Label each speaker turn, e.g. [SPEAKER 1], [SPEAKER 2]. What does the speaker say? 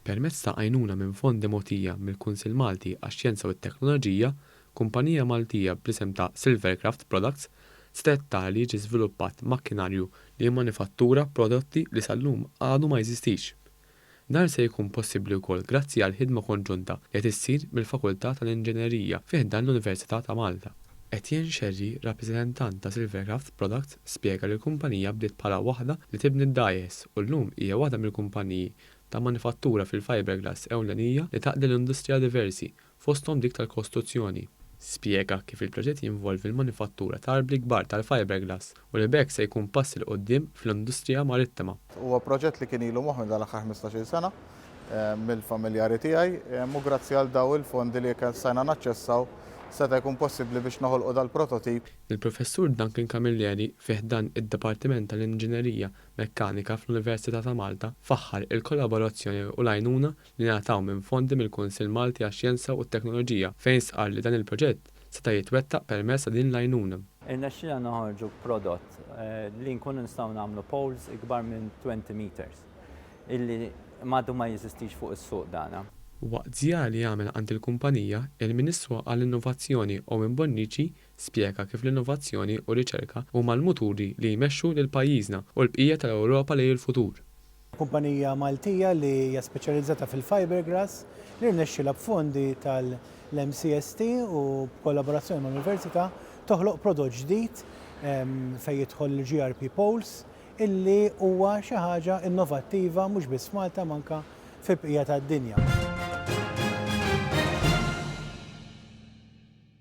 [SPEAKER 1] Permezz ta' għajnuna minn fondi mogħtija mill-Kunsill Malti għax-Xjenza u t-Teknoloġija, kumpanija Maltija b'isem ta' Silvercraft Products stretta li jiġi żviluppat makkinarju li jimmanifattura prodotti li sal-lum għadu ma jeżistix. Dan se jkun possibbli wkoll grazzi għal ħidma konġunta li qed issir mill-Fakultà tal-Inġinerija fih dan l-Università ta' Malta. Etienne Xerri, rappreżentant ta' Silvercraft Products, spjega li l-kumpanija bdiet bħala waħda li tibni d-dajes u llum hija waħda mill-kumpaniji ta' manifattura fil-fiberglass ewlenija li taqdi l-industrija diversi fosthom dik tal-kostruzzjoni. Spjega kif il-proġett jinvolvi l-manifattura ta' arbli kbar tal-fiberglass u li bekk se jkun pass il qoddim fl-industrija marittima.
[SPEAKER 2] Huwa proġett li kien ilu moħħ dal-aħħar 15-il sena mill-familjari tiegħi u grazzi għal daw il-fondi li kien sajna naċċessaw seta' jkun possibbli biex noħolqu dal-prototip.
[SPEAKER 1] Il-professur Duncan Camilleri fih dan id-Dipartiment tal-Inġinerija Mekkanika fl-Università ta' Malta faħħar il-kollaborazzjoni u l-għajnuna li ngħataw minn fondi mill-Kunsill Malti għax-Xjenza u t-Teknoloġija fejn sqar li dan il-proġett seta' jitwettaq permezz ta' din l-għajnuna.
[SPEAKER 3] Irnexxina noħorġu prodott li nkunu nistgħu nagħmlu poles ikbar minn 20 meters illi m'għadu ma jeżistix fuq is-suq dana.
[SPEAKER 1] Waqt żjara li jagħmel għand il-kumpanija, il-Ministru għall-Innovazzjoni Owen Bonnici spjega kif l-innovazzjoni u r-riċerka huma l-muturi li jmexxu lil pajjiżna u l-bqija tal-Ewropa lejn il-futur.
[SPEAKER 4] Kumpanija Maltija li hija speċjalizzata fil-fiberglass li rnexxilha b'fondi tal-MCST u b'kollaborazzjoni mal-Università toħloq prodott ġdid fejn jidħol il-GRP Poles illi huwa xi ħaġa innovattiva mhux biss f'Malta manka fil-bqija tad-dinja.